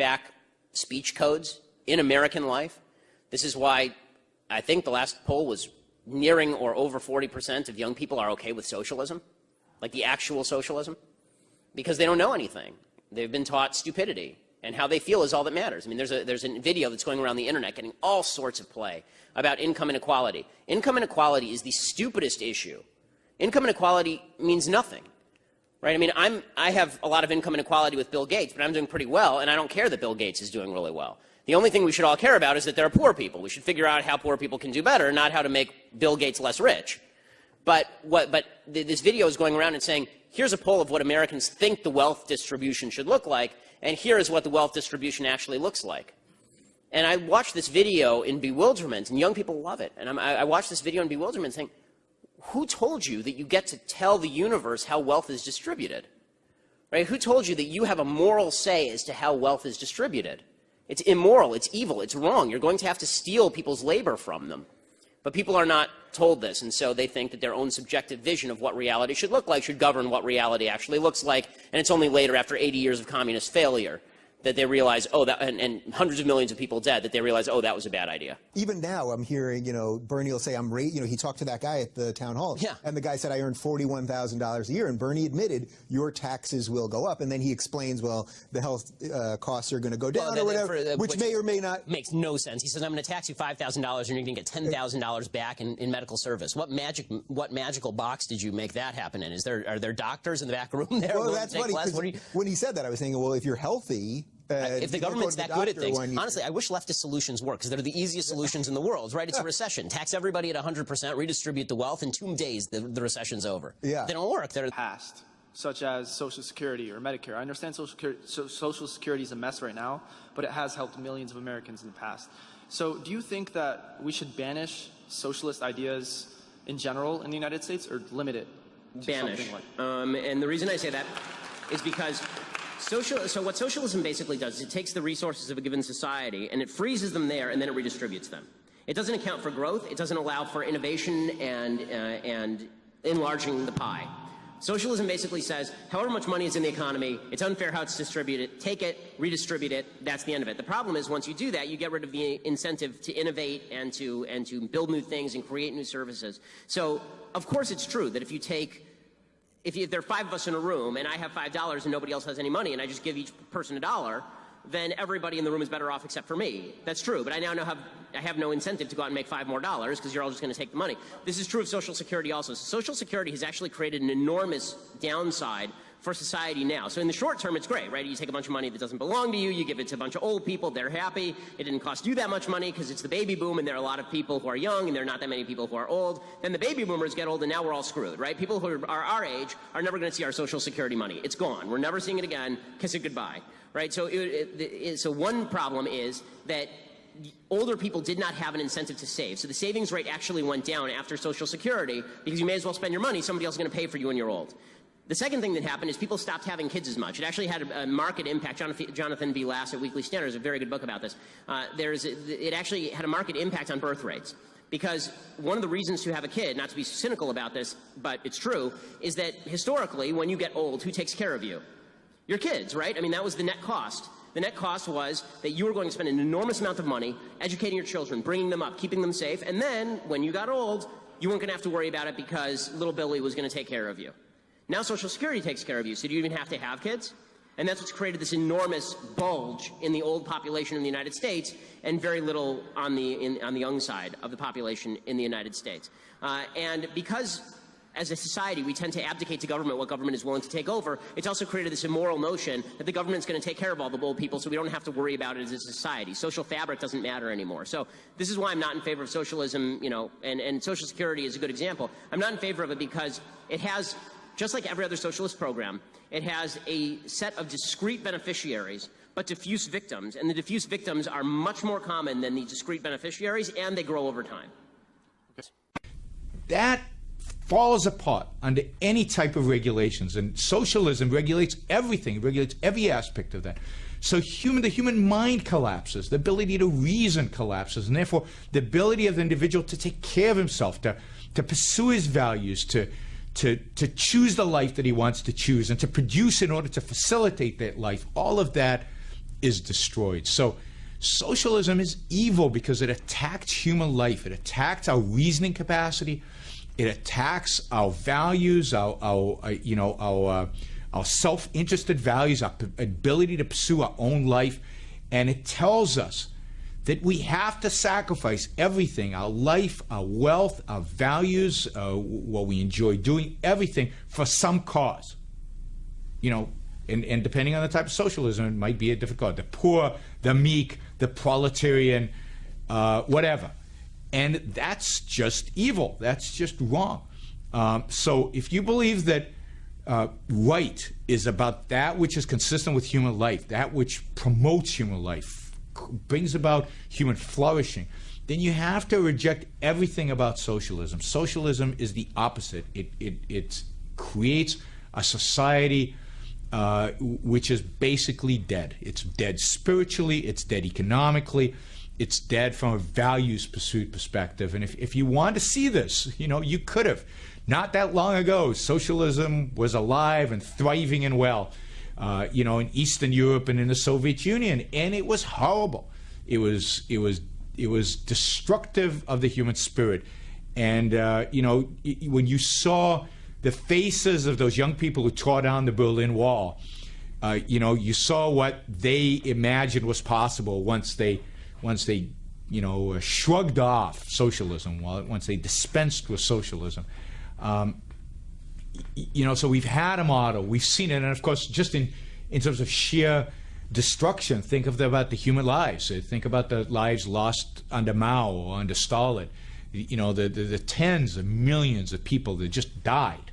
back speech codes in American life. This is why I think the last poll was nearing or over 40% of young people are okay with socialism, like the actual socialism, because they don't know anything. They've been taught stupidity, and how they feel is all that matters. I mean, there's a video that's going around the internet getting all sorts of play about income inequality. Income inequality is the stupidest issue. Income inequality means nothing, right? I mean, I have a lot of income inequality with Bill Gates, but I'm doing pretty well, and I don't care that Bill Gates is doing really well. The only thing we should all care about is that there are poor people. We should figure out how poor people can do better, not how to make Bill Gates less rich. But this video is going around and saying, here's a poll of what Americans think the wealth distribution should look like, and here is what the wealth distribution actually looks like. And I watched this video in bewilderment, and young people love it. And I watched this video in bewilderment saying, who told you that you get to tell the universe how wealth is distributed? Right? Who told you that you have a moral say as to how wealth is distributed? It's immoral, it's evil, it's wrong. You're going to have to steal people's labor from them. But people are not told this, and so they think that their own subjective vision of what reality should look like should govern what reality actually looks like, and it's only later, after 80 years of communist failure, that they realize, oh, that, and hundreds of millions of people dead, that they realize, oh, that was a bad idea. Even now, I'm hearing, Bernie will say, he talked to that guy at the town hall, yeah. And the guy said, I earned $41,000 a year, and Bernie admitted, your taxes will go up, and then he explains, well, the health costs are going to go down or whatever, which may or may not. Makes no sense. He says, I'm going to tax you $5,000, and you're going to get $10,000 back in medical service. What magical box did you make that happen in? Are there doctors in the back room there? Well, that's funny, when he said that, I was thinking, well, if you're healthy, if the government's that good at things, honestly, I wish leftist solutions work, because they're the easiest solutions in the world, right? It's a recession. Tax everybody at 100%, redistribute the wealth, in 2 days the recession's over. Yeah. They don't work. They're past, such as Social Security or Medicare. I understand Social Security is a mess right now, but it has helped millions of Americans in the past. So do you think that we should banish socialist ideas in general in the United States, or limit it to banish. something like and the reason I say that is because so what socialism basically does is it takes the resources of a given society and it freezes them there, and then it redistributes them. It doesn't account for growth. It doesn't allow for innovation and enlarging the pie. Socialism basically says, however much money is in the economy, it's unfair how it's distributed. Take it, redistribute it. That's the end of it. The problem is, once you do that, you get rid of the incentive to innovate and to build new things and create new services. So, of course, it's true that if there are 5 of us in a room and I have $5 and nobody else has any money, and I just give each person $1, then everybody in the room is better off except for me. That's true, but I now have no incentive to go out and make $5 more, because you're all just going to take the money. This is true of Social Security also. So Social Security has actually created an enormous downside for society now. So in the short term, it's great, right? You take a bunch of money that doesn't belong to you, you give it to a bunch of old people, they're happy. It didn't cost you that much money because it's the baby boom, and there are a lot of people who are young, and there are not that many people who are old. Then the baby boomers get old, and now we're all screwed, right? People who are our age are never going to see our Social Security money. It's gone. We're never seeing it again. Kiss it goodbye, right? So, so one problem is that older people did not have an incentive to save. So the savings rate actually went down after Social Security, because you may as well spend your money. Somebody else is going to pay for you when you're old. The second thing that happened is people stopped having kids as much. It actually had a market impact. Jonathan B. Lass at Weekly Standard has a very good book about this. It actually had a market impact on birth rates. Because one of the reasons to have a kid, not to be cynical about this, but it's true, is that historically, when you get old, who takes care of you? Your kids, right? I mean, that was the net cost. The net cost was that you were going to spend an enormous amount of money educating your children, bringing them up, keeping them safe, and then, when you got old, you weren't going to have to worry about it because little Billy was going to take care of you. Now Social Security takes care of you, so do you even have to have kids? And that's what's created this enormous bulge in the old population in the United States, and very little on the young side of the population in the United States. And because, as a society, we tend to abdicate to government what government is willing to take over, it's also created this immoral notion that the government's going to take care of all the old people, so we don't have to worry about it as a society. Social fabric doesn't matter anymore. So this is why I'm not in favor of socialism, and Social Security is a good example. I'm not in favor of it because it has, just like every other socialist program, it has a set of discrete beneficiaries but diffuse victims, and the diffuse victims are much more common than the discrete beneficiaries, and they grow over time. That falls apart under any type of regulations, and socialism regulates everything, regulates every aspect of that. So the human mind collapses, the ability to reason collapses, and therefore the ability of the individual to take care of himself, to pursue his values, to choose the life that he wants to choose, and to produce in order to facilitate that life, all of that is destroyed. So socialism is evil because it attacks human life. It attacks our reasoning capacity. It attacks our values, our self-interested values, our ability to pursue our own life. And it tells us that we have to sacrifice everything, our life, our wealth, our values, what we enjoy doing, everything for some cause. And depending on the type of socialism, it might be a different cause. The poor, the meek, the proletarian, whatever. And that's just evil. That's just wrong. So if you believe that right is about that which is consistent with human life, that which promotes human life, brings about human flourishing, then you have to reject everything about socialism. Socialism is the opposite. It creates a society which is basically dead. It's dead spiritually, it's dead economically, it's dead from a values pursuit perspective. And if you want to see this, you could have. Not that long ago, socialism was alive and thriving and well, in Eastern Europe and in the Soviet Union, and it was horrible. It was destructive of the human spirit. And when you saw the faces of those young people who tore down the Berlin Wall, you saw what they imagined was possible once they shrugged off socialism, once they dispensed with socialism. So we've had a model, we've seen it, and of course, just in terms of sheer destruction, think about the human lives. Think about the lives lost under Mao or under Stalin. The tens of millions of people that just died.